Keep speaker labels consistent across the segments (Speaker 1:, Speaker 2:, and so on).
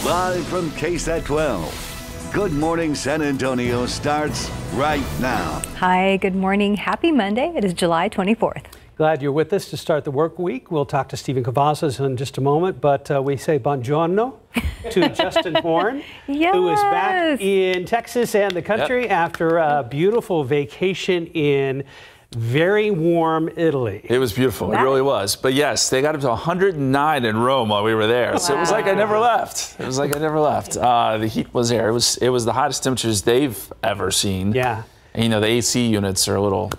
Speaker 1: Live from KSAT 12. Good Morning San Antonio starts right now.
Speaker 2: Hi, good morning. Happy Monday. It is July 24th.
Speaker 3: Glad you're with us to start the work week. We'll talk to Stephen Cavazos in just a moment, but we say buongiorno to Justin Horn,
Speaker 2: Yes.
Speaker 3: who is back in Texas and the country after a beautiful vacation in very warm Italy.
Speaker 4: It was beautiful. It really was. But yes, they got up to 109 in Rome while we were there. Wow. So it was like I never left. It was like I never left. The heat was there. It was the hottest temperatures they've ever seen.
Speaker 3: Yeah. And,
Speaker 4: you know, the AC units are a little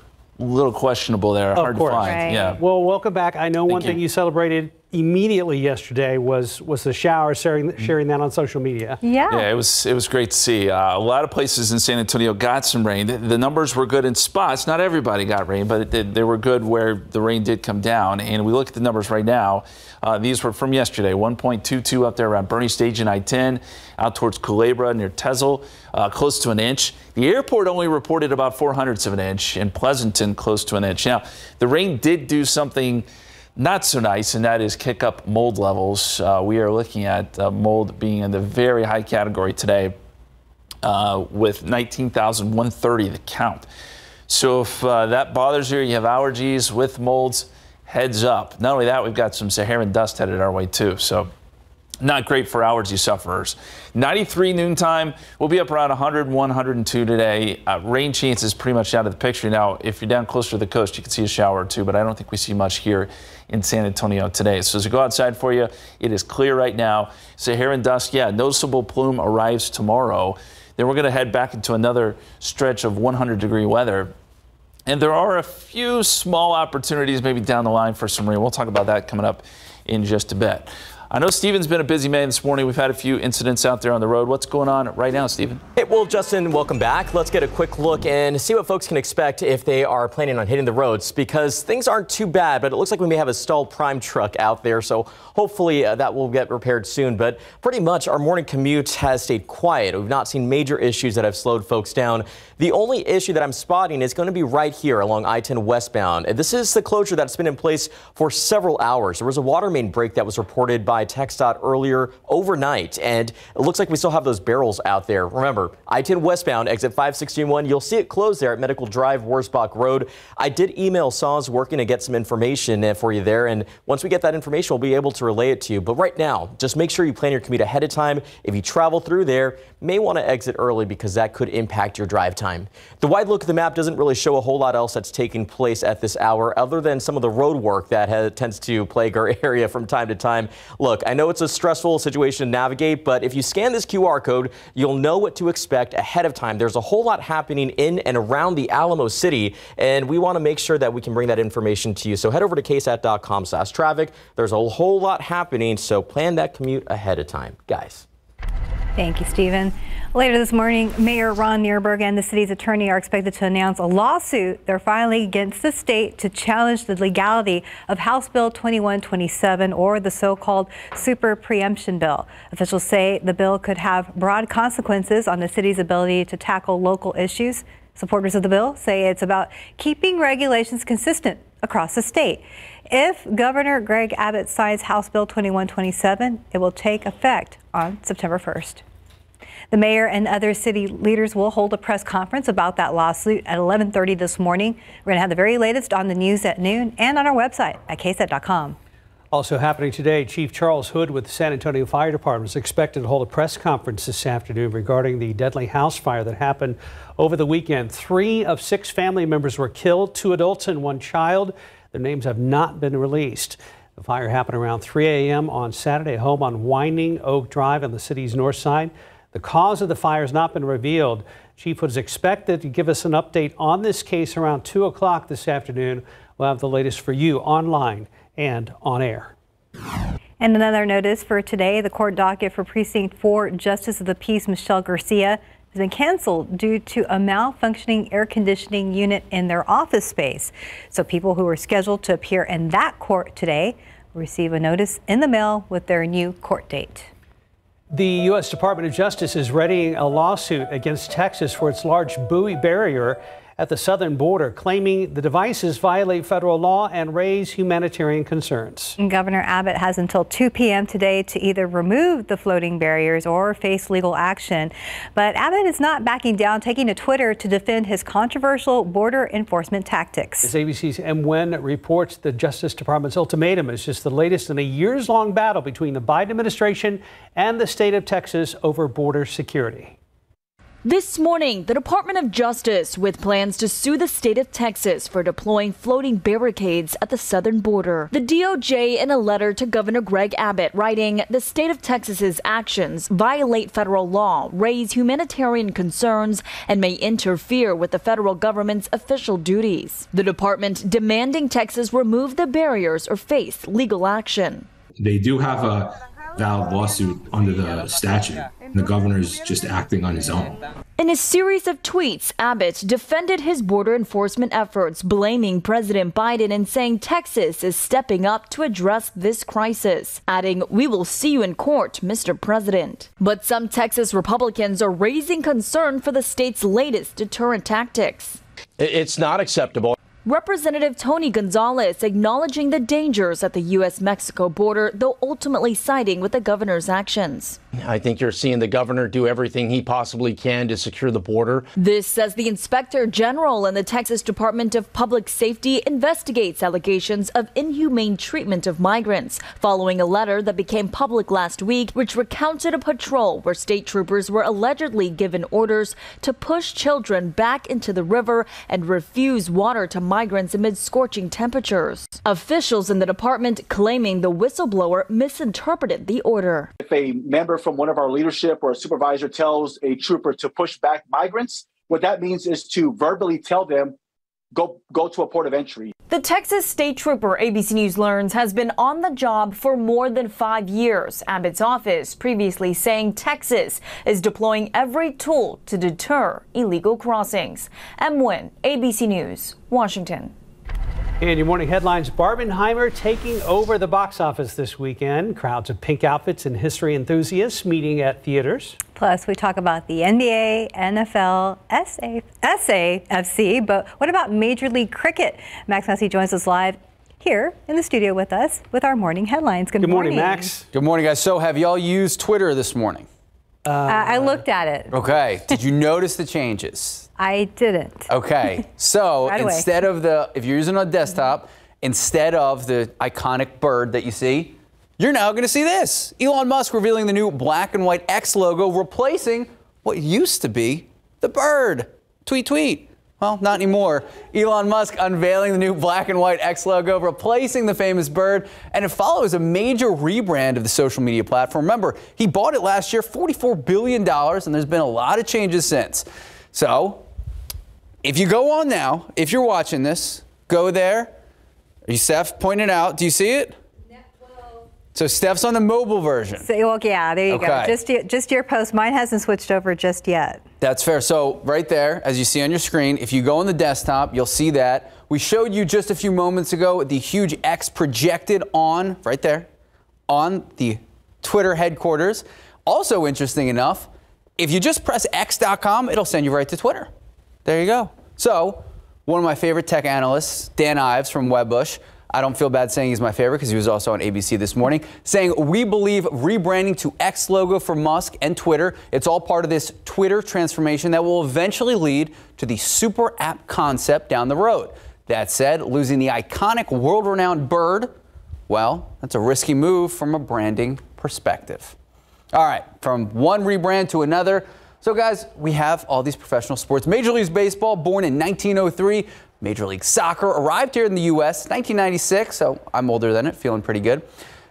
Speaker 4: questionable there. Hard to find.
Speaker 2: Right.
Speaker 4: Yeah.
Speaker 3: Well, welcome back. I know one thing you celebrated immediately yesterday was the shower, sharing that on social media.
Speaker 2: Yeah,
Speaker 4: it was great to see. A lot of places in San Antonio got some rain. The numbers were good in spots. Not everybody got rain, but they were good where the rain did come down. And we look at the numbers right now. These were from yesterday. 1.22 up there around Bernie Stage and I-10, out towards Culebra near Tezel, close to an inch. The airport only reported about 0.04 of an inch, and Pleasanton close to an inch. Now, the rain did do something not so nice, and that is kick up mold levels. We are looking at mold being in the very high category today with 19,130 the count. So if that bothers you, you have allergies with molds, heads up. Not only that, we've got some Saharan dust headed our way too. So not great for allergy sufferers. 93 noontime. We'll be up around 101, 102 today. Rain chances pretty much out of the picture. Now, if you're down closer to the coast, you can see a shower or two, but I don't think we see much here in San Antonio today. So as we go outside for you, it is clear right now. Saharan dust, yeah, noticeable plume arrives tomorrow. Then we're going to head back into another stretch of 100-degree weather. And there are a few small opportunities maybe down the line for some rain. We'll talk about that coming up in just a bit. I know Stephen's been a busy man this morning. We've had a few incidents out there on the road. What's going on right now, Stephen?
Speaker 5: Hey, well, Justin, welcome back. Let's get a quick look and see what folks can expect if they are planning on hitting the roads, because things aren't too bad, but it looks like we may have a stalled prime truck out there. So hopefully that will get repaired soon. But pretty much our morning commute has stayed quiet. We've not seen major issues that have slowed folks down. The only issue that I'm spotting is going to be right here along I-10 westbound. And this is the closure that's been in place for several hours. There was a water main break that was reported by KSAT earlier overnight, and it looks like we still have those barrels out there. Remember, I-10 westbound, exit 561, you'll see it closed there at Medical Drive, Wurzbach Road. I did email SAWS working to get some information for you there, and once we get that information, we'll be able to relay it to you. But right now, just make sure you plan your commute ahead of time. If you travel through there, may want to exit early because that could impact your drive time. The wide look of the map doesn't really show a whole lot else that's taking place at this hour other than some of the road work that tends to plague our area from time to time. Look, I know it's a stressful situation to navigate, but if you scan this QR code, you'll know what to expect ahead of time. There's a whole lot happening in and around the Alamo City, and we want to make sure that we can bring that information to you. So head over to ksat.com/traffic. There's a whole lot happening, so plan that commute ahead of time, guys.
Speaker 2: Thank you, Stephen. Later this morning, Mayor Ron Nierberg and the city's attorney are expected to announce a lawsuit they're filing against the state to challenge the legality of House Bill 2127, or the so-called super preemption bill. Officials say the bill could have broad consequences on the city's ability to tackle local issues. Supporters of the bill say it's about keeping regulations consistent across the state. If Governor Greg Abbott signs House Bill 2127, it will take effect on September 1st. The mayor and other city leaders will hold a press conference about that lawsuit at 11:30 this morning. We're going to have the very latest on the news at noon and on our website at ksat.com.
Speaker 3: Also happening today, Chief Charles Hood with the San Antonio Fire Department is expected to hold a press conference this afternoon regarding the deadly house fire that happened over the weekend. 3 of 6 family members were killed, 2 adults and 1 child. Their names have not been released. The fire happened around 3 a.m. on Saturday, home on Winding Oak Drive on the city's north side. The cause of the fire has not been revealed. Chief was expected to give us an update on this case around 2 o'clock this afternoon. We'll have the latest for you online and on air.
Speaker 2: And another notice for today, the court docket for Precinct 4 Justice of the Peace Michelle Garcia has been canceled due to a malfunctioning air conditioning unit in their office space. So people who were scheduled to appear in that court today will receive a notice in the mail with their new court date.
Speaker 3: The U.S. Department of Justice is readying a lawsuit against Texas for its large buoy barrier at the southern border, claiming the devices violate federal law and raise humanitarian concerns.
Speaker 2: And Governor Abbott has until 2 p.m. today to either remove the floating barriers or face legal action. But Abbott is not backing down, taking to Twitter to defend his controversial border enforcement tactics.
Speaker 3: As ABC's M. Nguyen reports, the Justice Department's ultimatum is just the latest in a years-long battle between the Biden administration and the state of Texas over border security.
Speaker 6: This morning, the Department of Justice with plans to sue the state of Texas for deploying floating barricades at the southern border. The DOJ in a letter to Governor Greg Abbott writing, the state of Texas's actions violate federal law, raise humanitarian concerns, and may interfere with the federal government's official duties. The department demanding Texas remove the barriers or face legal action.
Speaker 7: They do have a valid lawsuit under the statute. The governor's just acting on his own.
Speaker 6: In a series of tweets, Abbott defended his border enforcement efforts, blaming President Biden and saying Texas is stepping up to address this crisis, adding, "We will see you in court, Mr. President." But some Texas Republicans are raising concern for the state's latest deterrent tactics.
Speaker 8: It's not acceptable.
Speaker 6: Representative Tony Gonzalez acknowledging the dangers at the U.S.-Mexico border, though ultimately siding with the governor's actions.
Speaker 8: I think you're seeing the governor do everything he possibly can to secure the border.
Speaker 6: This says the Inspector General in the Texas Department of Public Safety investigates allegations of inhumane treatment of migrants, following a letter that became public last week, which recounted a patrol where state troopers were allegedly given orders to push children back into the river and refuse water to migrants amid scorching temperatures. Officials in the department claiming the whistleblower misinterpreted the order.
Speaker 9: If a member from one of our leadership or a supervisor tells a trooper to push back migrants, what that means is to verbally tell them, go to a port of entry.
Speaker 6: The Texas state trooper, ABC News learns, has been on the job for more than 5 years. Abbott's office previously saying Texas is deploying every tool to deter illegal crossings. M. Nguyen, ABC News, Washington.
Speaker 3: In your morning headlines, Barbenheimer taking over the box office this weekend. Crowds of pink outfits and history enthusiasts meeting at theaters.
Speaker 2: Plus, we talk about the NBA, NFL, SAFC, but what about Major League Cricket? Max Massey joins us live here in the studio with us with our morning headlines. Good morning,
Speaker 3: Max.
Speaker 10: Good morning, guys. So have y'all used Twitter this morning?
Speaker 2: I looked at it.
Speaker 10: Okay. Did you notice the changes?
Speaker 2: I didn't.
Speaker 10: Okay. So
Speaker 2: Right away.
Speaker 10: instead of if you're using a desktop, instead of the iconic bird that you see, you're now going to see this. Elon Musk revealing the new black and white X logo, replacing what used to be the bird. Tweet, tweet. Well, not anymore. Elon Musk unveiling the new black and white X logo, replacing the famous bird, and it follows a major rebrand of the social media platform. Remember, he bought it last year, $44 billion, and there's been a lot of changes since. So, if you go on now, if you're watching this, go there. Steph pointed out. Do you see it? So Steph's on the mobile version.
Speaker 2: So, well, yeah, there you
Speaker 10: Okay.
Speaker 2: go. Just your post. Mine hasn't switched over just yet.
Speaker 10: That's fair. So right there, as you see on your screen, if you go on the desktop, you'll see that. We showed you just a few moments ago the huge X projected on, right there, on the Twitter headquarters. Also interesting enough, if you just press x.com, it'll send you right to Twitter. There you go. So one of my favorite tech analysts, Dan Ives from Wedbush, I don't feel bad saying he's my favorite because he was also on ABC this morning, saying we believe rebranding to X logo for Musk and Twitter, it's all part of this Twitter transformation that will eventually lead to the super app concept down the road. That said, losing the iconic world-renowned bird, well, that's a risky move from a branding perspective. All right, from one rebrand to another. So guys, we have all these professional sports. Major League Baseball, born in 1903. Major League Soccer arrived here in the U.S. 1996, so I'm older than it, feeling pretty good.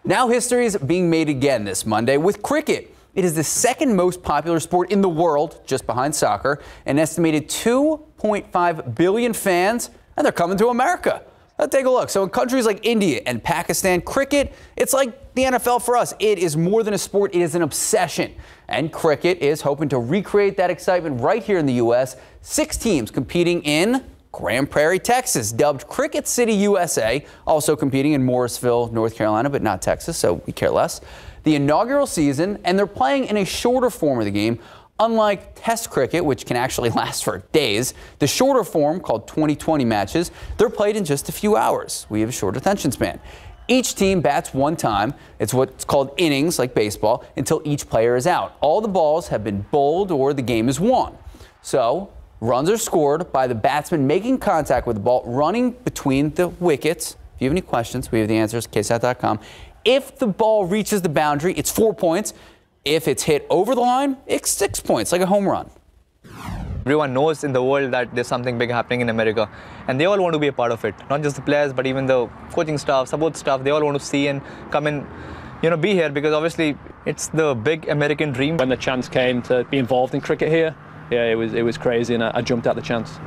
Speaker 10: Now history is being made again this Monday with cricket. It is the second most popular sport in the world, just behind soccer. An estimated 2.5 billion fans, and they're coming to America. Let's take a look. So in countries like India and Pakistan, cricket, it's like the NFL for us. It is more than a sport, it is an obsession. And cricket is hoping to recreate that excitement right here in the U.S. 6 teams competing in Grand Prairie, Texas, dubbed Cricket City, USA, also competing in Morrisville, North Carolina, but not Texas, so we care less. The inaugural season, and they're playing in a shorter form of the game, Unlike Test cricket, which can actually last for days, the shorter form, called 20-20 matches, they're played in just a few hours. We have a short attention span. Each team bats one time. It's what's called innings, like baseball, until each player is out. All the balls have been bowled or the game is won. So runs are scored by the batsman making contact with the ball, running between the wickets. If you have any questions, we have the answers, KSAT.com. If the ball reaches the boundary, it's 4 points. If it's hit over the line, it's 6 points, like a home run.
Speaker 11: Everyone knows in the world that there's something big happening in America, and they all want to be a part of it. Not just the players, but even the coaching staff, support staff. They all want to see and come and, be here, because obviously it's the big American dream.
Speaker 12: When the chance came to be involved in cricket here, yeah, it was crazy, and I jumped at the chance.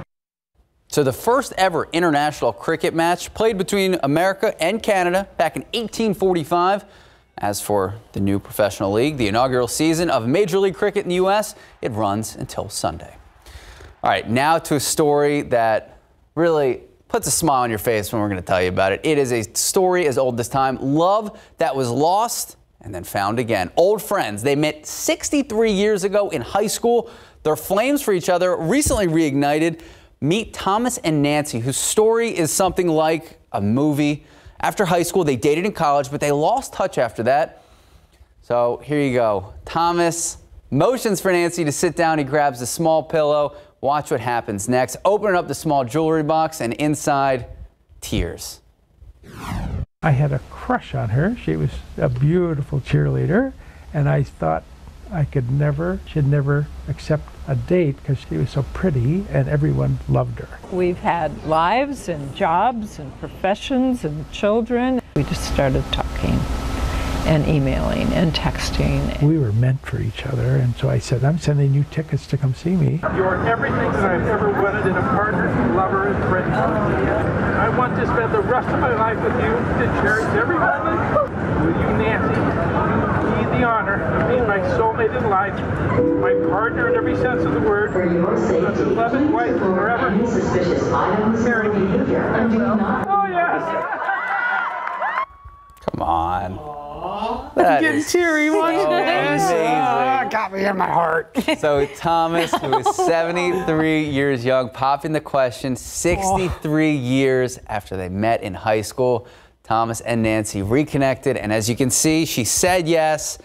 Speaker 10: So the first ever international cricket match played between America and Canada back in 1845. As for the new professional league, the inaugural season of Major League Cricket in the U.S., it runs until Sunday. All right, now to a story that really puts a smile on your face when we're going to tell you about it. It is a story as old as time. Love that was lost and then found again. Old friends, they met 63 years ago in high school. Their flames for each other recently reignited. Meet Thomas and Nancy, whose story is something like a movie. After high school, they dated in college, but they lost touch after that. So here you go. Thomas motions for Nancy to sit down. He grabs a small pillow. Watch what happens next. Opening up the small jewelry box, and inside, tears.
Speaker 13: I had a crush on her. She was a beautiful cheerleader, and I thought she'd never accept a date because she was so pretty and everyone loved her.
Speaker 14: We've had lives and jobs and professions and children. We just started talking and emailing and texting.
Speaker 13: We were meant for each other, and so I said, I'm sending you tickets to come see me.
Speaker 15: You're everything that I've ever wanted in a partner, lover, and friend. I want to spend the rest of my life with you, to cherish every moment with you, Nancy. You be the honor of being my soulmate in life, my partner in every sense of the word, a beloved wife forever. Marry me. Oh, yes!
Speaker 10: Come on.
Speaker 15: I'm getting teary watching this.
Speaker 10: Got me in my heart. So Thomas, who is 73 years young, popping the question 63 years after they met in high school. Thomas and Nancy reconnected, and as you can see, she said yes,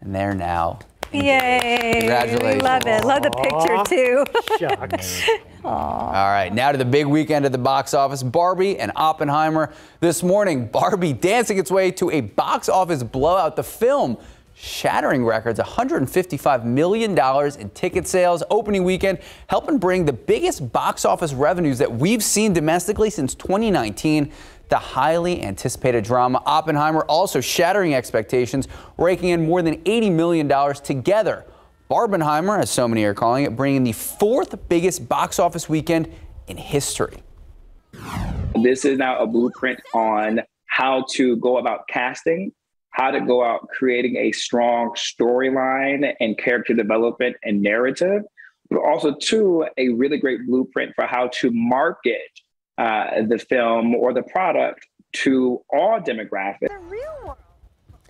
Speaker 10: and they're now.
Speaker 2: Yay!
Speaker 10: Congratulations.
Speaker 2: We love it. Love the picture too.
Speaker 10: Shucks. All right, now to the big weekend at the box office. Barbie and Oppenheimer. This morning, Barbie dancing its way to a box office blowout. The film shattering records, $155 million in ticket sales. Opening weekend, helping bring the biggest box office revenues that we've seen domestically since 2019. The highly anticipated drama Oppenheimer also shattering expectations, raking in more than $80 million together. Barbenheimer, as so many are calling it, bringing the fourth biggest box office weekend in history.
Speaker 16: This is now a blueprint on how to go about casting, how to go out creating a strong storyline and character development and narrative, but also, too, a really great blueprint for how to market the film or the product to all demographics.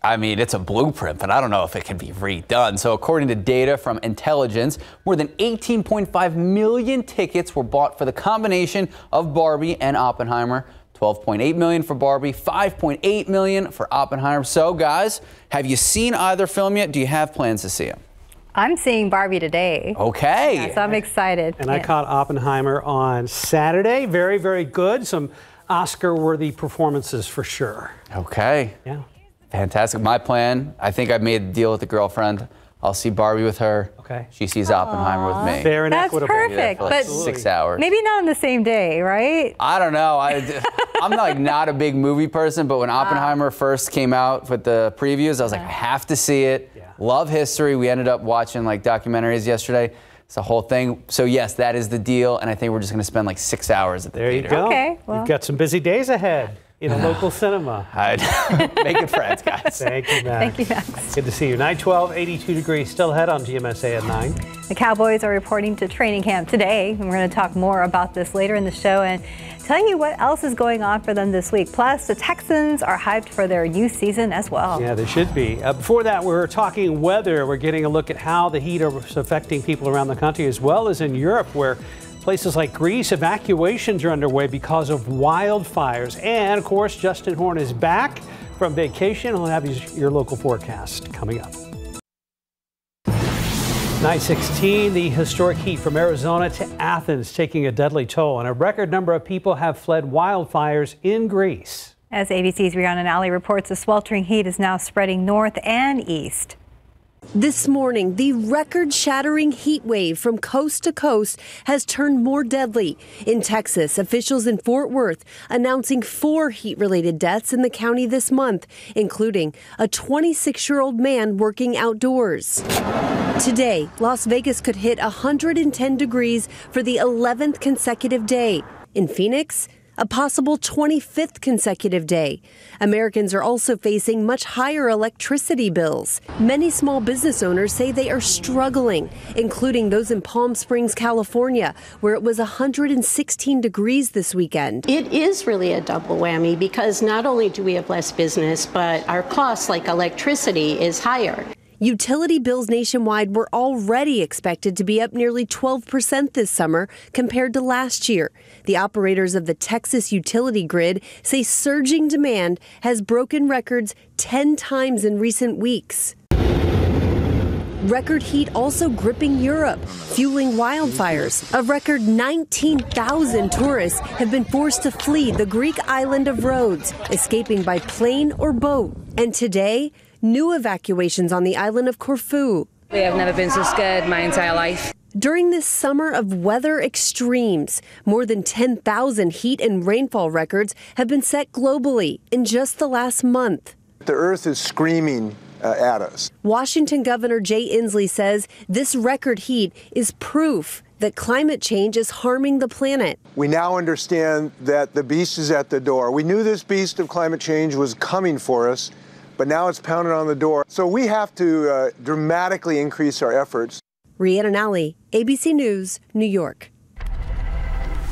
Speaker 10: I mean, it's a blueprint, but I don't know if it can be redone. So according to data from Intelligence, more than 18.5 million tickets were bought for the combination of Barbie and Oppenheimer. 12.8 million for Barbie, 5.8 million for Oppenheimer. So guys, have you seen either film yet? Do you have plans to see them?
Speaker 2: I'm seeing Barbie today.
Speaker 10: Okay.
Speaker 2: Yeah, so I'm excited.
Speaker 3: And I caught Oppenheimer on Saturday. Very, very good. Some Oscar-worthy performances for sure.
Speaker 10: Okay.
Speaker 3: Yeah.
Speaker 10: Fantastic. My plan, I think I've made a deal with the girlfriend. I'll see Barbie with her.
Speaker 3: Okay.
Speaker 10: She sees Oppenheimer with me.
Speaker 3: Fair and equitable.
Speaker 2: That's perfect.
Speaker 10: For like
Speaker 2: But
Speaker 10: 6 hours.
Speaker 2: maybe not on the same day, right?
Speaker 10: I don't know. I'm like not a big movie person, but when Oppenheimer first came out with the previews, I was like, I have to see it. Yeah. Love history. We ended up watching like documentaries yesterday. It's the whole thing. So yes, that is the deal. And I think we're just going to spend like 6 hours at the theater.
Speaker 3: There you go.
Speaker 2: Okay. Well.
Speaker 3: You've got some busy days ahead in a local cinema.
Speaker 10: Making friends, guys.
Speaker 3: Thank you, Max.
Speaker 2: Thank you, Max.
Speaker 3: Good to see you. 9:12, 82 degrees, still ahead on GMSA at 9.
Speaker 2: The Cowboys are reporting to training camp today, and we're going to talk more about this later in the show. And tell you what else is going on for them this week. Plus, the Texans are hyped for their new season as well.
Speaker 3: Yeah, they should be. Before that, we're talking weather. We're getting a look at how the heat is affecting people around the country, as well as in Europe, where places like Greece, evacuations are underway because of wildfires. And, of course, Justin Horn is back from vacation. He'll have your local forecast coming up. 9:16, the historic heat from Arizona to Athens taking a deadly toll, and a record number of people have fled wildfires in Greece.
Speaker 2: As ABC's Rihanna Nally reports, the sweltering heat is now spreading north and east.
Speaker 17: This morning, the record-shattering heat wave from coast to coast has turned more deadly. In Texas, officials in Fort Worth announcing 4 heat-related deaths in the county this month, including a 26-year-old man working outdoors. Today, Las Vegas could hit 110 degrees for the 11th consecutive day. In Phoenix, a possible 25th consecutive day. Americans are also facing much higher electricity bills. Many small business owners say they are struggling, including those in Palm Springs, California, where it was 116 degrees this weekend.
Speaker 18: It is really a double whammy because not only do we have less business, but our costs like electricity is higher.
Speaker 17: Utility bills nationwide were already expected to be up nearly 12% this summer compared to last year. The operators of the Texas utility grid say surging demand has broken records 10 times in recent weeks. Record heat also gripping Europe, fueling wildfires. A record 19,000 tourists have been forced to flee the Greek island of Rhodes, escaping by plane or boat. And today, new evacuations on the island of Corfu.
Speaker 19: We have never been so scared my entire life.
Speaker 17: During this summer of weather extremes, more than 10,000 heat and rainfall records have been set globally in just the last month.
Speaker 20: The earth is screaming at us.
Speaker 17: Washington Governor Jay Inslee says this record heat is proof that climate change is harming the planet.
Speaker 20: We now understand that the beast is at the door. We knew this beast of climate change was coming for us, but now it's pounding on the door. So we have to dramatically increase our efforts.
Speaker 17: Rihanna Nally, ABC News, New York.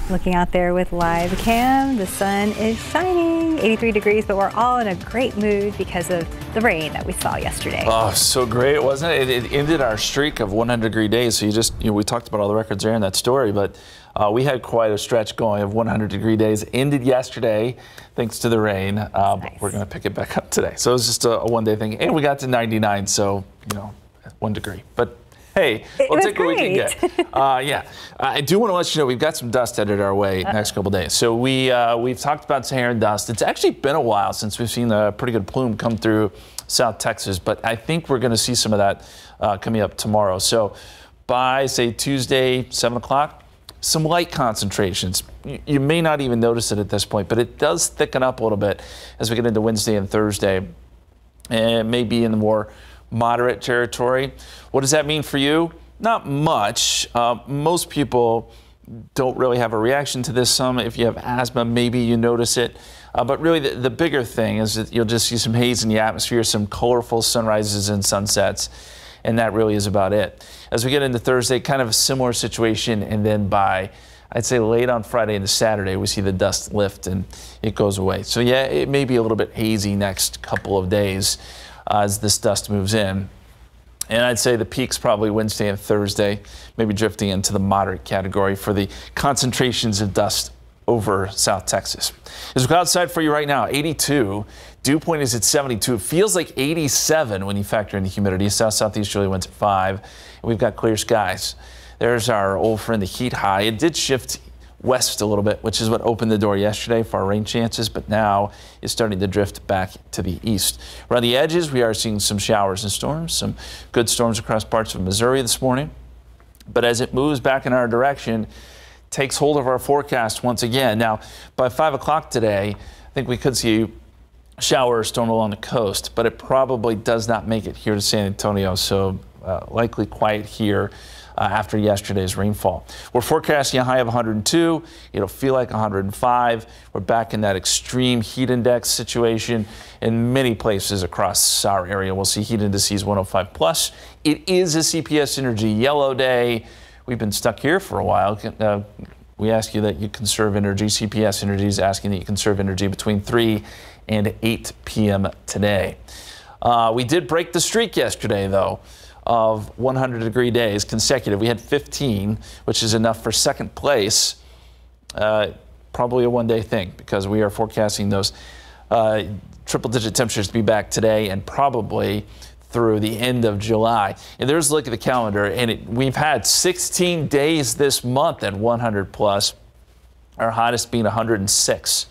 Speaker 2: Looking out there with live cam, the sun is shining, 83 degrees, but we're all in a great mood because of the rain that we saw yesterday.
Speaker 4: Oh, so great, wasn't it? It ended our streak of 100-degree days. So we talked about all the records there in that story, but we had quite a stretch going of 100-degree days. Ended yesterday, thanks to the rain. Nice. We're going to pick it back up today. So it was just a one-day thing, and we got to 99, so 1 degree. But hey, we'll take what we can get. Yeah, I do want to let you know we've got some dust headed our way next couple days. So we've talked about Saharan dust. It's actually been a while since we've seen a pretty good plume come through South Texas, but I think we're going to see some of that coming up tomorrow. So by, say, Tuesday, 7 o'clock, some light concentrations. You may not even notice it at this point, but it does thicken up a little bit as we get into Wednesday and Thursday. And it may be in the more moderate territory. What does that mean for you? Not much. Most people don't really have a reaction to this. Some, if you have asthma, maybe you notice it. But really the bigger thing is that you'll just see some haze in the atmosphere, some colorful sunrises and sunsets, and that really is about it. As we get into Thursday, kind of a similar situation, and then by, I'd say, late on Friday into Saturday, we see the dust lift and it goes away. So yeah, it may be a little bit hazy next couple of days as this dust moves in. And I'd say the peak's probably Wednesday and Thursday, maybe drifting into the moderate category for the concentrations of dust over South Texas. As we go outside for you right now, 82. Dew point is at 72. It feels like 87 when you factor in the humidity. Southeasterly winds at 5. And we've got clear skies. There's our old friend, the heat high. It did shift west a little bit, which is what opened the door yesterday for our rain chances, but now it's starting to drift back to the east. Around the edges, we are seeing some showers and storms, some good storms across parts of Missouri this morning. But as it moves back in our direction, takes hold of our forecast once again. Now, by 5 o'clock today, I think we could see a shower or storm along the coast, but it probably does not make it here to San Antonio, so likely quiet here after yesterday's rainfall. We're forecasting a high of 102. It'll feel like 105. We're back in that extreme heat index situation in many places across our area. We'll see heat indices 105 plus. It is a CPS Energy yellow day. We've been stuck here for a while. we ask you that you conserve energy. CPS Energy is asking that you conserve energy between 3 and 8 p.m. today. We did break the streak yesterday, though, of 100-degree days consecutive. We had 15, which is enough for second place. Probably a one-day thing, because we are forecasting those triple-digit temperatures to be back today and probably through the end of July. And there's a look at the calendar, and we've had 16 days this month at 100 plus, our hottest being 106,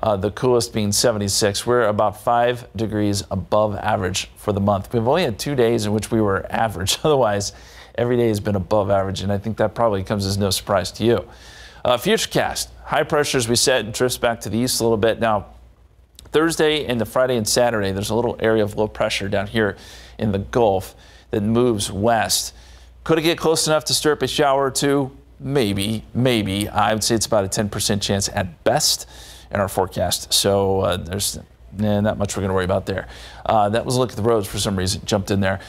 Speaker 4: the coolest being 76. We're about 5 degrees above average for the month. We've only had 2 days in which we were average. Otherwise, every day has been above average, and I think that probably comes as no surprise to you. Futurecast, high pressure, as we said, drifts back to the east a little bit. Now, Thursday and the Friday and Saturday, there's a little area of low pressure down here in the Gulf that moves west. Could it get close enough to stir up a shower or two? Maybe. I would say it's about a 10% chance at best in our forecast. So there's not much we're going to worry about there. That was a look at the roads for some reason. Jumped in there.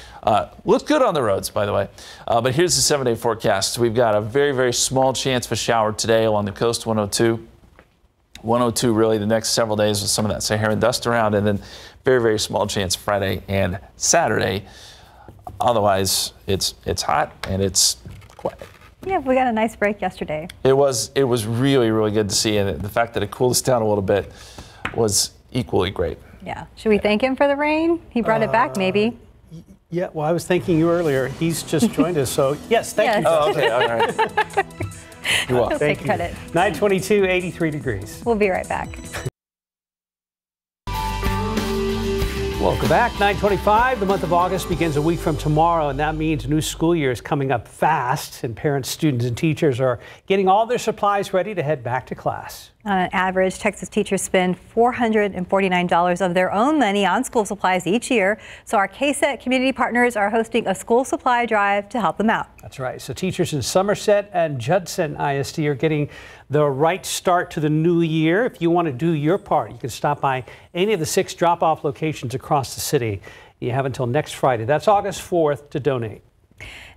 Speaker 4: Looked good on the roads, by the way. But here's the 7-day forecast. We've got a very, very small chance of a shower today along the coast, 102. 102 really the next several days with some of that Saharan dust around, and then very, very small chance Friday and Saturday. Otherwise, it's hot and it's quiet.
Speaker 2: Yeah, we got a nice break yesterday.
Speaker 4: It was really, really good to see, and the fact that it cooled us down a little bit was equally great.
Speaker 2: Yeah. Should we thank him for the rain? He brought it back, maybe.
Speaker 3: Yeah, well, I was thanking you earlier. He's just joined us, so yes, thank you.
Speaker 4: Oh, okay, all right. You're welcome.
Speaker 2: Take credit.
Speaker 3: 922, 83 degrees.
Speaker 2: We'll be right back.
Speaker 3: Welcome back. 9:25. The month of August begins a week from tomorrow, and that means a new school year is coming up fast, and parents, students, and teachers are getting all their supplies ready to head back to class.
Speaker 2: On average, Texas teachers spend $449 of their own money on school supplies each year. So our KSAT community partners are hosting a school supply drive to help them out.
Speaker 3: That's right. So teachers in Somerset and Judson ISD are getting the right start to the new year. If you want to do your part, you can stop by any of the 6 drop-off locations across the city. You have until next Friday. That's August 4th to donate.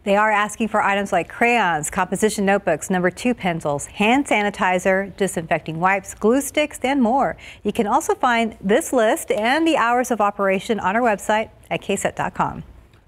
Speaker 2: They are asking for items like crayons, composition notebooks, number 2 pencils, hand sanitizer, disinfecting wipes, glue sticks, and more. You can also find this list and the hours of operation on our website at ksat.com.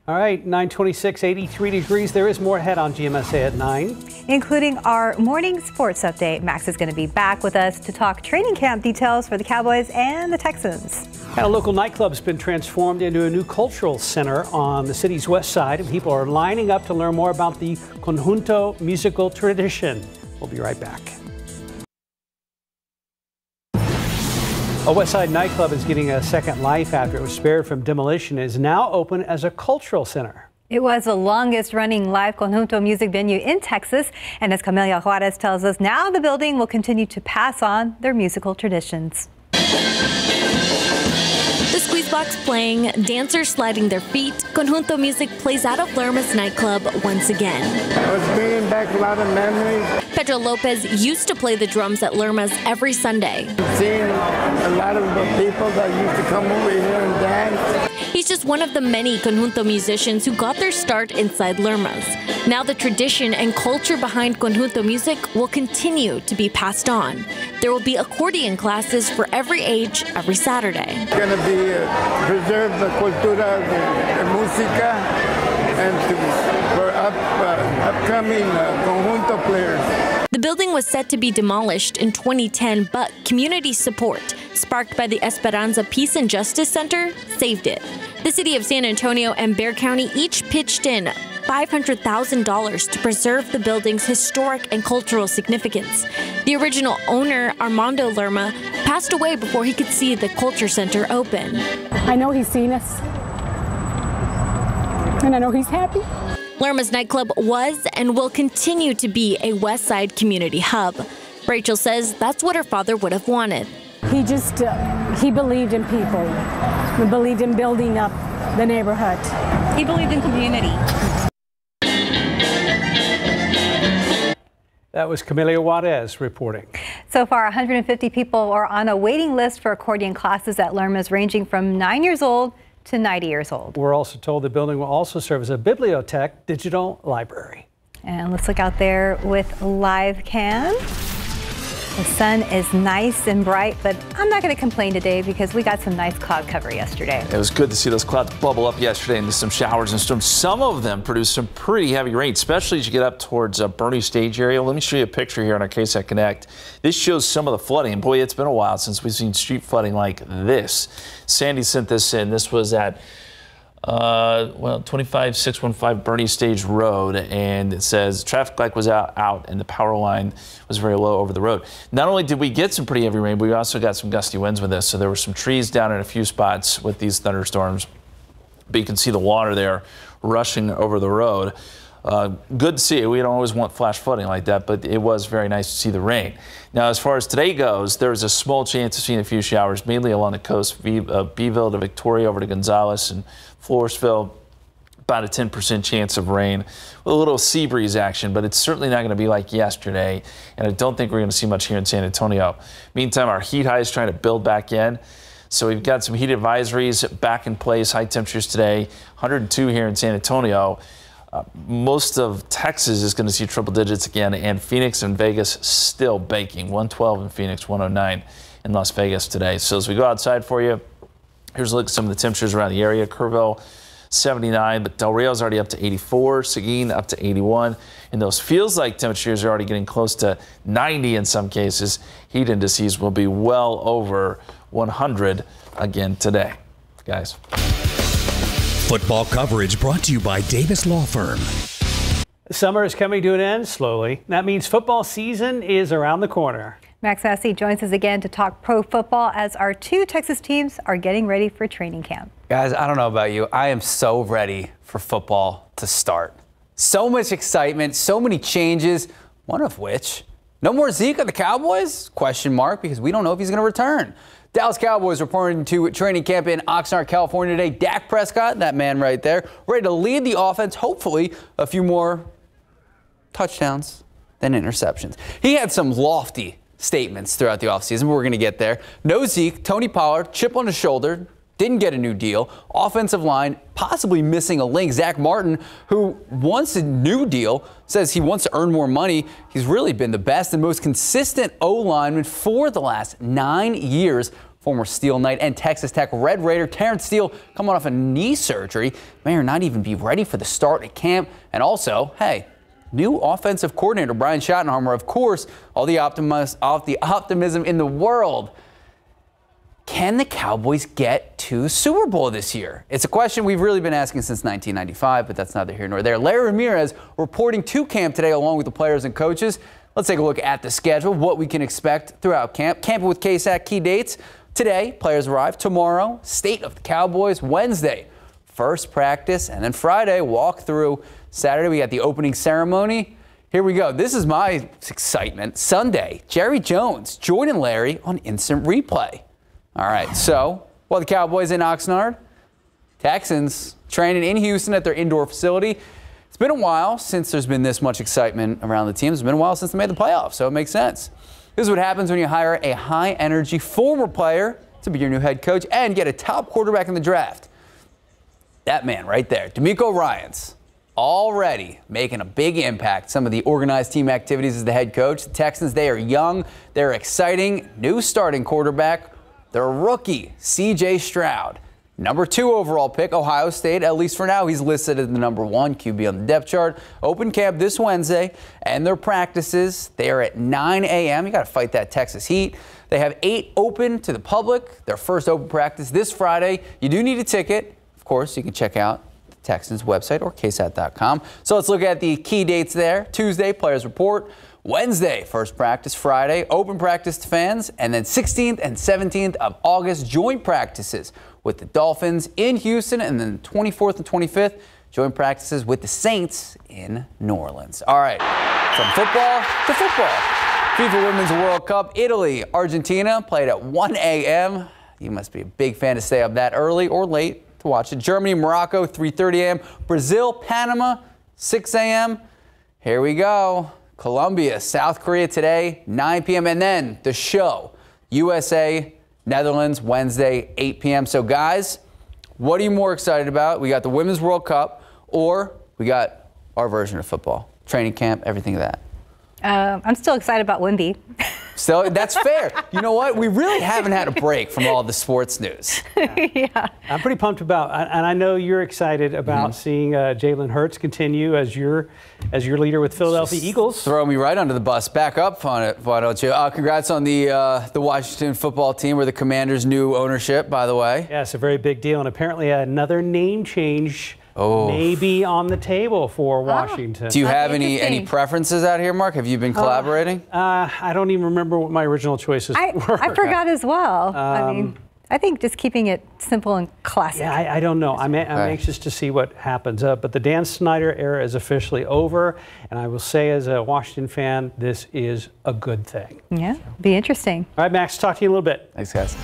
Speaker 3: All right, 9:26, 83 degrees. There is more ahead on GMSA at 9.
Speaker 2: Including our morning sports update. Max is going to be back with us to talk training camp details for the Cowboys and the Texans.
Speaker 3: And a local nightclub's been transformed into a new cultural center on the city's west side, and people are lining up to learn more about the conjunto musical tradition. We'll be right back. A West Side nightclub is getting a second life after it was spared from demolition and is now open as a cultural center.
Speaker 2: It was the longest running live conjunto music venue in Texas, and as Camelia Juarez tells us, now the building will continue to pass on their musical traditions.
Speaker 21: The squeeze box playing, dancers sliding their feet, conjunto music plays out of Lerma's nightclub once again.
Speaker 22: It's bringing back a lot of memories.
Speaker 21: Pedro Lopez used to play the drums at Lerma's every Sunday.
Speaker 22: Seeing a lot of the people that used to come over here and dance.
Speaker 21: He's just one of the many conjunto musicians who got their start inside Lerma's. Now the tradition and culture behind conjunto music will continue to be passed on. There will be accordion classes for every age every Saturday.
Speaker 22: It's going to be preserve the cultura de música and for upcoming conjunto players.
Speaker 21: The building was set to be demolished in 2010, but community support, sparked by the Esperanza Peace and Justice Center, saved it. The city of San Antonio and Bexar County each pitched in $500,000 to preserve the building's historic and cultural significance. The original owner, Armando Lerma, passed away before he could see the Culture Center open.
Speaker 23: I know he's seen us, and I know he's happy.
Speaker 21: Lerma's nightclub was and will continue to be a West Side community hub. Rachel says that's what her father would have wanted.
Speaker 23: He just, he believed in people. He believed in building up the neighborhood.
Speaker 2: He believed in community.
Speaker 3: That was Camelia Juarez reporting.
Speaker 2: So far, 150 people are on a waiting list for accordion classes at Lerma's, ranging from 9 years old to 90 years old.
Speaker 3: We're also told the building will also serve as a bibliothèque digital library.
Speaker 2: And let's look out there with live cam. The sun is nice and bright, but I'm not going to complain today because we got some nice cloud cover yesterday.
Speaker 4: It was good to see those clouds bubble up yesterday into some showers and storms. Some of them produced some pretty heavy rain, especially as you get up towards Bernie Stage area. Let me show you a picture here on our KSAT Connect. This shows some of the flooding. Boy, it's been a while since we've seen street flooding like this. Sandy sent this in. This was at 25615 Bernie Stage Road, and it says traffic light was out and the power line was very low over the road. Not only did we get some pretty heavy rain, but we also got some gusty winds with this. So there were some trees down in a few spots with these thunderstorms, but you can see the water there rushing over the road. Good to see. We don't always want flash flooding like that, but it was very nice to see the rain. Now, as far as today goes, there's a small chance of seeing a few showers, mainly along the coast, Beeville to Victoria over to Gonzales and Floresville. About a 10% chance of rain with a little sea breeze action, but it's certainly not going to be like yesterday, and I don't think we're going to see much here in San Antonio. Meantime, our heat high is trying to build back in. So we've got some heat advisories back in place, high temperatures today, 102 here in San Antonio. Most of Texas is going to see triple digits again, and Phoenix and Vegas still baking. 112 in Phoenix, 109 in Las Vegas today. So as we go outside for you, here's a look at some of the temperatures around the area. Kerrville, 79, but Del Rio's already up to 84, Seguin up to 81, and those feels like temperatures are already getting close to 90 in some cases. Heat indices will be well over 100 again today, guys.
Speaker 1: Football coverage brought to you by Davis Law Firm.
Speaker 3: Summer is coming to an end slowly. That means football season is around the corner.
Speaker 2: Max Massey joins us again to talk pro football as our two Texas teams are getting ready for training camp.
Speaker 10: Guys, I don't know about you. I am so ready for football to start. So much excitement, so many changes, one of which, no more Zeke on the Cowboys? Question mark, because we don't know if he's going to return. Dallas Cowboys reporting to training camp in Oxnard, California today. Dak Prescott, that man right there, ready to lead the offense, hopefully a few more touchdowns than interceptions. He had some lofty statements throughout the offseason, but we're going to get there. No Zeke, Tony Pollard, chip on his shoulder, didn't get a new deal. Offensive line possibly missing a link. Zach Martin, who wants a new deal, says he wants to earn more money. He's really been the best and most consistent O-lineman for the last 9 years. Former Steel Knight and Texas Tech Red Raider Terrence Steele coming off a knee surgery may or not even be ready for the start at camp. And also, hey, new offensive coordinator Brian Schottenheimer, of course, all the optimism in the world. Can the Cowboys get to Super Bowl this year? It's a question we've really been asking since 1995, but that's neither here nor there. Larry Ramirez reporting to camp today along with the players and coaches. Let's take a look at the schedule, what we can expect throughout camp. Camping with KSAT, key dates. Today, players arrive. Tomorrow, State of the Cowboys. Wednesday, first practice. And then Friday, walk through. Saturday, we got the opening ceremony. Here we go. This is my excitement. Sunday, Jerry Jones joining Larry on Instant Replay. All right, so while the Cowboys in Oxnard, Texans training in Houston at their indoor facility. It's been a while since there's been this much excitement around the team. It's been a while since they made the playoffs, so it makes sense. This is what happens when you hire a high-energy former player to be your new head coach and get a top quarterback in the draft. That man right there, DeMeco Ryans, already making a big impact. Some of the organized team activities as the head coach. The Texans, they are young, they're exciting. New starting quarterback. Their rookie, C.J. Stroud, number 2 overall pick, Ohio State. At least for now, he's listed as the number 1 QB on the depth chart. Open camp this Wednesday, and their practices, they are at 9 a.m. You got to fight that Texas heat. They have 8 open to the public. Their first open practice this Friday. You do need a ticket. Of course, you can check out the Texans website or KSAT.com. So let's look at the key dates there. Tuesday, players report. Wednesday, first practice. Friday, open practice to fans. And then 16th and 17th of August, joint practices with the Dolphins in Houston. And then 24th and 25th, joint practices with the Saints in New Orleans. All right, from football to football. FIFA Women's World Cup, Italy, Argentina played at 1 a.m. You must be a big fan to stay up that early or late to watch it. Germany, Morocco, 3:30 a.m. Brazil, Panama, 6 a.m. Here we go. Colombia, South Korea today, 9 p.m. And then the show, USA, Netherlands, Wednesday, 8 p.m. So, guys, what are you more excited about? We got the Women's World Cup or we got our version of football? training camp, everything of that?
Speaker 2: I'm still excited about Wemby.
Speaker 10: So that's fair. You know what? We really haven't had a break from all the sports news.
Speaker 2: Yeah.
Speaker 3: I'm pretty pumped about, and I know you're excited about seeing Jalen Hurts continue as your leader with Philadelphia Eagles.
Speaker 10: Throw me right under the bus. Back up on it, why don't you? Congrats on the Washington football team, or the Commanders' new ownership, by the way.
Speaker 3: Yeah, it's a very big deal, and apparently another name change may be on the table for Washington.
Speaker 10: Do you have any preferences out here, Mark? Have you been collaborating?
Speaker 3: I don't even remember what my original choices were.
Speaker 2: I forgot as well. I mean, I think just keeping it simple and classic.
Speaker 3: Yeah, I don't know. I'm anxious to see what happens. But the Dan Snyder era is officially over, and I will say, as a Washington fan, this is a good thing.
Speaker 2: Yeah, be interesting.
Speaker 3: All right, Max, talk to you in a little bit.
Speaker 10: Thanks, guys.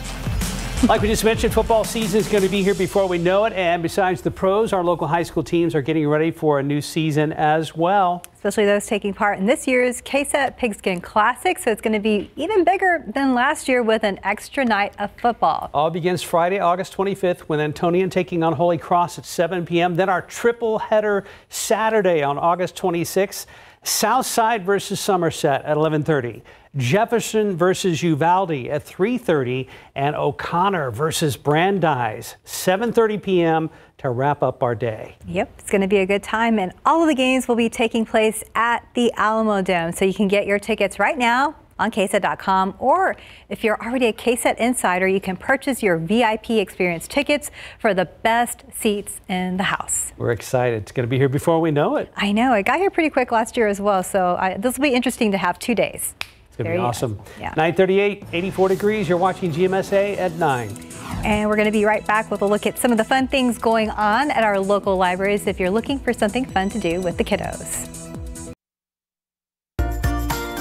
Speaker 3: Like we just mentioned, football season is going to be here before we know it. And besides the pros, our local high school teams are getting ready for a new season as well.
Speaker 2: Especially those taking part in this year's KSAT Pigskin Classic. So it's going to be even bigger than last year with an extra night of football.
Speaker 3: All begins Friday, August 25th, with Antonian taking on Holy Cross at 7 p.m. Then our triple header Saturday on August 26th. Southside versus Somerset at 11:30. Jefferson versus Uvalde at 3:30, and O'Connor versus Brandeis 7:30 p.m. to wrap up our day.
Speaker 2: Yep, it's going to be a good time, and all of the games will be taking place at the Alamo Dome. So you can get your tickets right now on KSAT.com, or if you're already a KSAT insider, you can purchase your VIP experience tickets for the best seats in the house.
Speaker 3: We're excited. It's going to be here before we know it.
Speaker 2: I know. It got here pretty quick last year as well, so this will be interesting to have 2 days.
Speaker 3: It's going to be awesome.
Speaker 2: Yeah.
Speaker 3: 9:38, 84 degrees. You're watching GMSA at 9.
Speaker 2: And we're going to be right back with a look at some of the fun things going on at our local libraries if you're looking for something fun to do with the kiddos.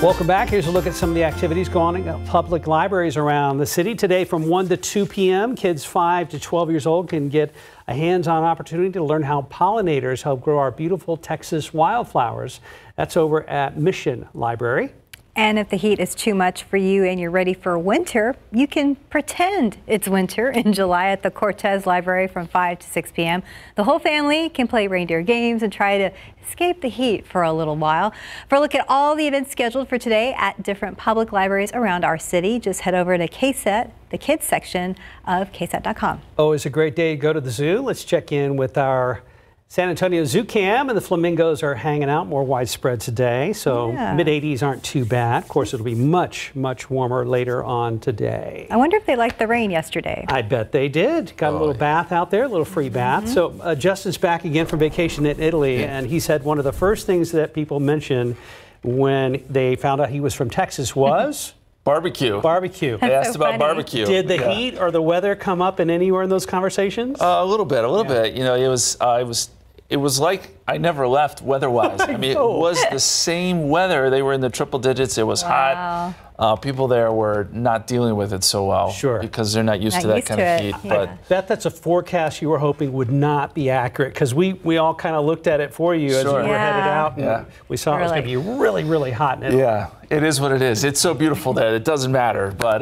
Speaker 3: Welcome back. Here's a look at some of the activities going on in public libraries around the city today from 1 to 2 p.m. Kids 5 to 12 years old can get a hands-on opportunity to learn how pollinators help grow our beautiful Texas wildflowers. That's over at Mission Library.
Speaker 2: And if the heat is too much for you and you're ready for winter, you can pretend it's winter in July at the Cortez Library from 5 to 6 p.m. The whole family can play reindeer games and try to escape the heat for a little while. For a look at all the events scheduled for today at different public libraries around our city, just head over to KSAT, the kids section of KSAT.com.
Speaker 3: Oh, it's a great day to go to the zoo. Let's check in with our San Antonio Zoo Cam, and the flamingos are hanging out more widespread today, so mid-80s aren't too bad. Of course, it'll be much, much warmer later on today.
Speaker 2: I wonder if they liked the rain yesterday.
Speaker 3: I bet they did. Got a little bath out there, a little free bath. So Justin's back again from vacation in Italy, and he said one of the first things that people mentioned when they found out he was from Texas was...
Speaker 4: Barbecue.
Speaker 3: Barbecue.
Speaker 4: They asked about barbecue.
Speaker 3: Did the heat or the weather come up in anywhere in those conversations?
Speaker 4: A little bit. You know, it was like I never left weather-wise. I mean, it was the same weather. They were in the triple digits. It was hot. People there were not dealing with it so well.
Speaker 3: Sure.
Speaker 4: Because they're not used to that kind of heat.
Speaker 3: But that's a forecast you were hoping would not be accurate, because we all kind of looked at it for you as you were headed out. And we saw it was going to be really, really hot in Italy.
Speaker 4: Yeah, it is what it is. It's so beautiful there. It doesn't matter. But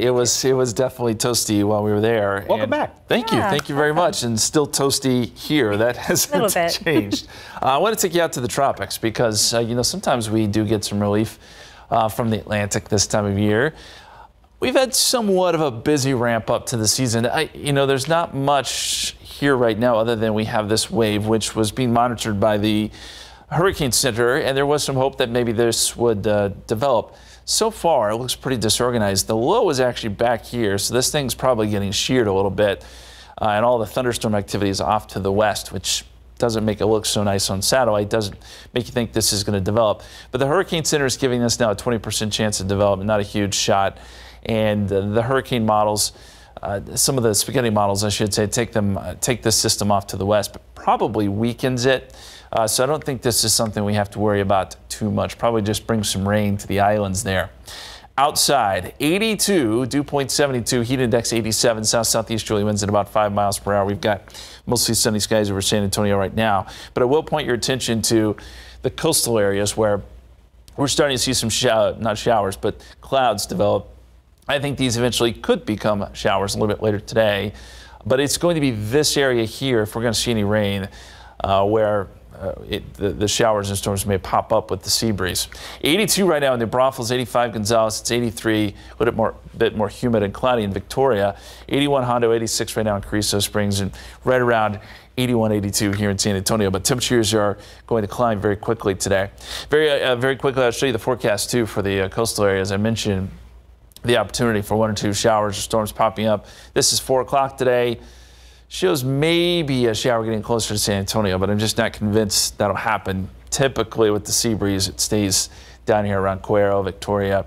Speaker 4: it was definitely toasty while we were there.
Speaker 3: Welcome back.
Speaker 4: Thank you. Thank you very much. And still toasty here. That hasn't changed. I want to take you out to the tropics because, you know, sometimes we do get some relief from the Atlantic this time of year. We've had somewhat of a busy ramp up to the season. You know, there's not much here right now other than we have this wave, which was being monitored by the Hurricane Center, and there was some hope that maybe this would develop. So far, it looks pretty disorganized. The low is actually back here, so this thing's probably getting sheared a little bit, and all the thunderstorm activity is off to the west, which doesn't make it look so nice on satellite, doesn't make you think this is going to develop. But the Hurricane Center is giving us now a 20% chance of development, not a huge shot. And the hurricane models, some of the spaghetti models, I should say, take this system off to the west, but probably weakens it. So I don't think this is something we have to worry about too much. Probably just bring some rain to the islands there. Outside, 82, dew point 72, heat index 87, south-southeasterly winds at about 5 miles per hour. We've got mostly sunny skies over San Antonio right now. But I will point your attention to the coastal areas where we're starting to see some, not showers, but clouds develop. I think these eventually could become showers a little bit later today. But it's going to be this area here, if we're going to see any rain, where the showers and storms may pop up with the sea breeze. 82 right now in New Braunfels, 85 Gonzales, it's 83, a bit more humid and cloudy in Victoria, 81 Hondo, 86 right now in Carrizo Springs, and right around 81, 82 here in San Antonio. But temperatures are going to climb very quickly today. Very quickly, I'll show you the forecast too for the coastal areas. I mentioned the opportunity for 1 or 2 showers or storms popping up. This is 4 o'clock today. Shows maybe a shower getting closer to San Antonio, but I'm just not convinced that'll happen. Typically with the sea breeze, it stays down here around Cuero, Victoria,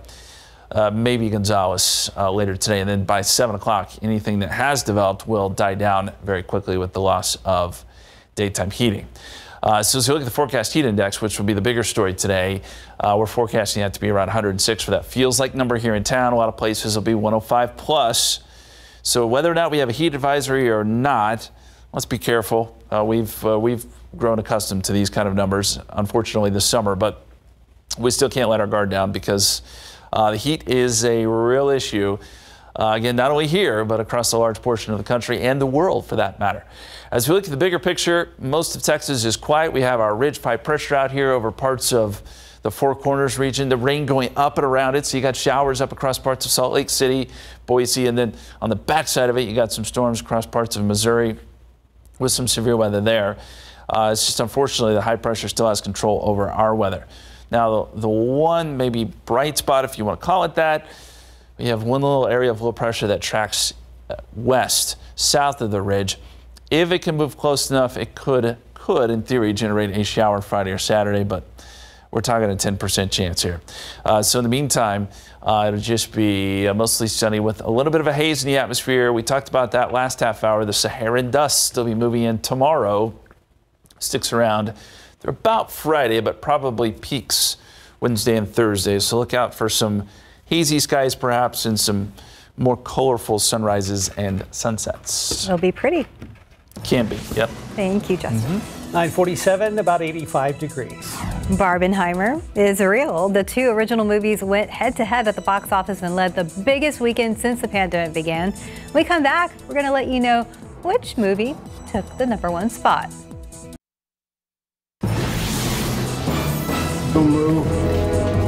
Speaker 4: maybe Gonzales later today. And then by 7 o'clock, anything that has developed will die down very quickly with the loss of daytime heating. So as we look at the forecast heat index, which will be the bigger story today, we're forecasting that to be around 106 for that feels like number here in town. A lot of places will be 105 plus. So whether or not we have a heat advisory or not, let's be careful. We've grown accustomed to these kind of numbers, unfortunately, this summer, but we still can't let our guard down because the heat is a real issue. Again, not only here, but across a large portion of the country and the world for that matter. As we look at the bigger picture, most of Texas is quiet. We have our ridge high pressure out here over parts of the Four Corners region, the rain going up and around it. So you got showers up across parts of Salt Lake City, Boise, and then on the backside of it, you got some storms across parts of Missouri with some severe weather there. It's just unfortunately the high pressure still has control over our weather. Now, the one maybe bright spot, if you want to call it that, we have one little area of low pressure that tracks west, south of the ridge. If it can move close enough, it could in theory generate a shower Friday or Saturday, but we're talking a 10% chance here. So in the meantime, it'll just be mostly sunny with a little bit of a haze in the atmosphere. We talked about that last half hour. The Saharan dust still be moving in tomorrow. Sticks around through about Friday, but probably peaks Wednesday and Thursday. So look out for some hazy skies perhaps and some more colorful sunrises and sunsets.
Speaker 2: It'll be pretty.
Speaker 4: Can be, yep.
Speaker 2: Thank you, Justin.
Speaker 3: 9:47, about 85 degrees.
Speaker 2: Barbenheimer is real. The 2 original movies went head-to-head at the box office and led the biggest weekend since the pandemic began. When we come back, we're going to let you know which movie took the #1 spot.
Speaker 5: Don't move.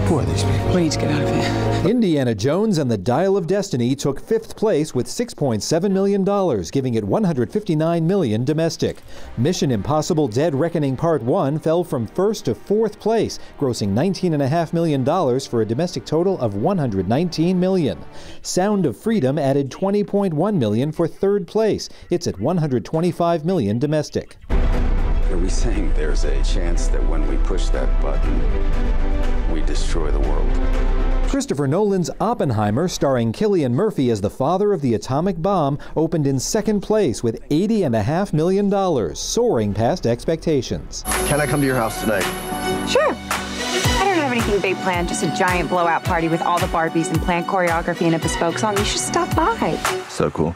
Speaker 5: Who are these people? We need to get out of here.
Speaker 7: Indiana Jones and the Dial of Destiny took 5th place with $6.7 million, giving it $159 million domestic. Mission Impossible Dead Reckoning Part 1 fell from 1st to 4th place, grossing $19.5 million for a domestic total of $119 million. Sound of Freedom added $20.1 million for 3rd place. It's at $125 million domestic.
Speaker 8: Are we saying there's a chance that when we push that button, we destroy the world?
Speaker 7: Christopher Nolan's Oppenheimer, starring Cillian Murphy as the father of the atomic bomb, opened in 2nd place with $80.5 million, soaring past expectations.
Speaker 5: Can I come to your house tonight?
Speaker 24: Sure. I don't have anything big planned, just a giant blowout party with all the Barbies and planned choreography and a bespoke song. You should stop by.
Speaker 5: So cool.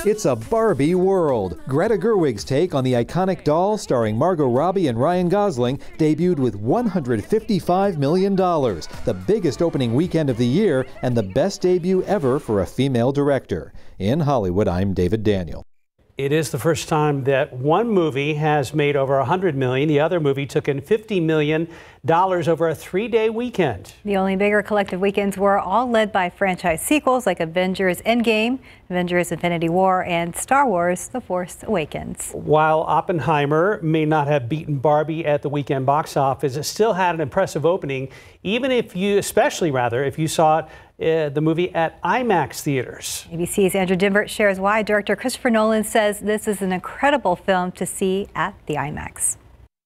Speaker 7: It's a Barbie world. Greta Gerwig's take on the iconic doll, starring Margot Robbie and Ryan Gosling, debuted with $155 million, the biggest opening weekend of the year and the best debut ever for a female director. In Hollywood, I'm David Daniel.
Speaker 3: It is the first time that one movie has made over $100 million. The other movie took in $50 million over a 3-day weekend.
Speaker 2: The only bigger collective weekends were all led by franchise sequels like Avengers Endgame, Avengers Infinity War, and Star Wars The Force Awakens.
Speaker 3: While Oppenheimer may not have beaten Barbie at the weekend box office, it still had an impressive opening, especially if you saw it the movie at IMAX theaters.
Speaker 2: ABC's Andrew Dimbert shares why director Christopher Nolan says this is an incredible film to see at the IMAX.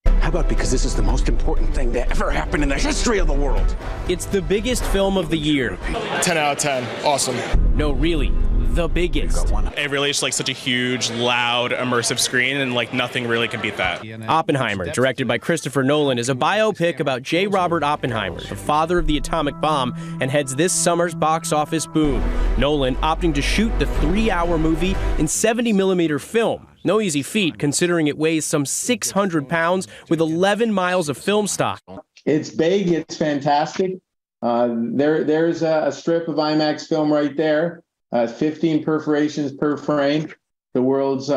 Speaker 5: How about because this is the most important thing that ever happened in the history of the world?
Speaker 25: It's the biggest film of the year.
Speaker 26: 10 out of 10. Awesome.
Speaker 25: No, really. The biggest.
Speaker 26: It really is like such a huge, loud, immersive screen, and like nothing really can beat that.
Speaker 25: Oppenheimer, directed by Christopher Nolan, is a biopic about J. Robert Oppenheimer, the father of the atomic bomb, and heads this summer's box office boom. Nolan opting to shoot the 3-hour movie in 70mm film. No easy feat, considering it weighs some 600 pounds with 11 miles of film stock.
Speaker 27: It's big. It's fantastic. There's a strip of IMAX film right there. 15 perforations per frame, the world's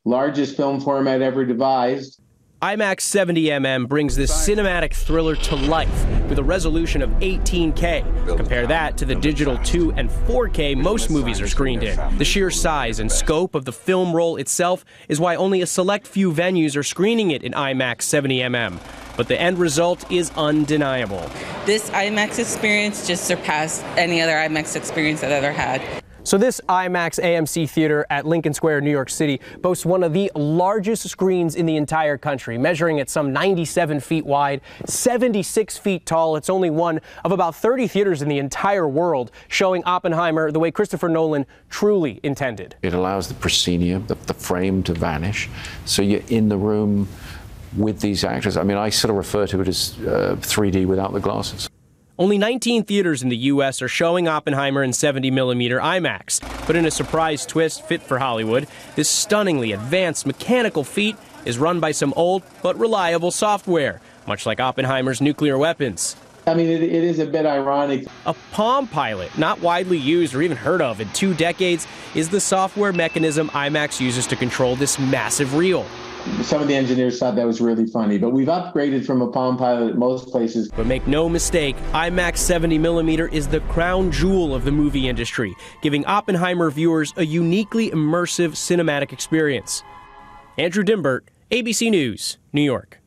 Speaker 27: largest film format ever devised.
Speaker 25: IMAX 70mm brings this cinematic thriller to life with a resolution of 18K. Compare that to the digital 2 and 4K most movies are screened in. The sheer size and scope of the film roll itself is why only a select few venues are screening it in IMAX 70mm. But the end result is undeniable.
Speaker 6: This IMAX experience just surpassed any other IMAX experience I've ever had.
Speaker 25: So this IMAX AMC theater at Lincoln Square, New York City, boasts one of the largest screens in the entire country, measuring at some 97 feet wide, 76 feet tall. It's only one of about 30 theaters in the entire world showing Oppenheimer the way Christopher Nolan truly intended.
Speaker 9: It allows the proscenium, the frame, to vanish, so you're in the room with these actors. I mean, I sort of refer to it as 3D without the glasses.
Speaker 25: Only 19 theaters in the U.S. are showing Oppenheimer in 70mm IMAX. But in a surprise twist fit for Hollywood, this stunningly advanced mechanical feat is run by some old but reliable software, much like Oppenheimer's nuclear weapons.
Speaker 27: I mean, it is a bit ironic.
Speaker 25: A Palm Pilot, not widely used or even heard of in 2 decades, is the software mechanism IMAX uses to control this massive reel.
Speaker 27: Some of the engineers thought that was really funny, but we've upgraded from a Palm Pilot at most places.
Speaker 25: But make no mistake, IMAX 70mm is the crown jewel of the movie industry, giving Oppenheimer viewers a uniquely immersive cinematic experience. Andrew Dimbert, ABC News, New York.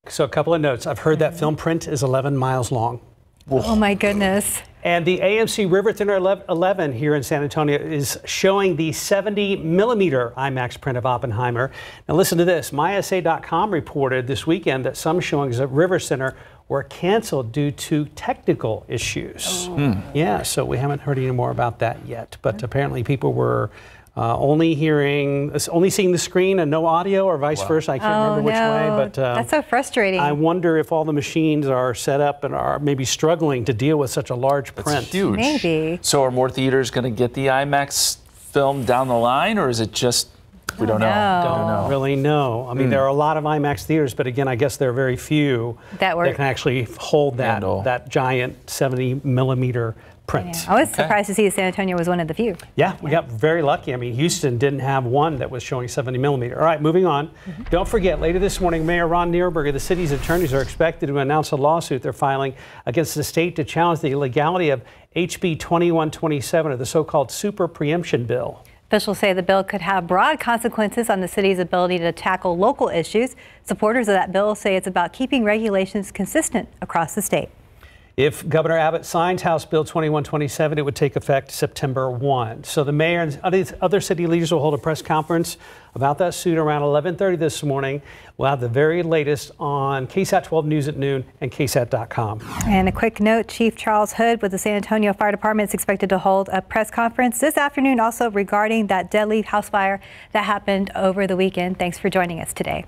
Speaker 3: So a couple of notes. I've heard that film print is 11 miles long.
Speaker 2: Oh my goodness.
Speaker 3: And the AMC River Thinner 11 here in San Antonio is showing the 70mm IMAX print of Oppenheimer. Now listen to this. MySA.com reported this weekend that some showings at River Center were canceled due to technical issues. Yeah, so we haven't heard any more about that yet. But apparently people were only seeing the screen and no audio, or vice versa. I can't remember which way. But
Speaker 2: that's so frustrating.
Speaker 3: I wonder if all the machines are set up and are maybe struggling to deal with such a large print.
Speaker 4: That's huge.
Speaker 2: Maybe.
Speaker 4: So are more theaters going to get the IMAX film down the line, or is it just we don't know?
Speaker 3: Don't really know. I mean, there are a lot of IMAX theaters, but again, I guess there are very few that can actually hold that giant 70mm print.
Speaker 2: I was surprised to see San Antonio was one of the few.
Speaker 3: Yeah, we got very lucky. I mean, Houston didn't have one that was showing 70mm. All right, moving on. Don't forget, later this morning, Mayor Ron Nierberger, the city's attorneys are expected to announce a lawsuit they're filing against the state to challenge the illegality of HB 2127, or the so-called super preemption bill.
Speaker 2: Officials say the bill could have broad consequences on the city's ability to tackle local issues. Supporters of that bill say it's about keeping regulations consistent across the state.
Speaker 3: If Governor Abbott signs House Bill 2127, it would take effect September 1. So the mayor and other city leaders will hold a press conference about that suit around 11:30 this morning. We'll have the very latest on KSAT 12 News at noon and KSAT.com.
Speaker 2: And a quick note, Chief Charles Hood with the San Antonio Fire Department is expected to hold a press conference this afternoon also regarding that deadly house fire that happened over the weekend. Thanks for joining us today.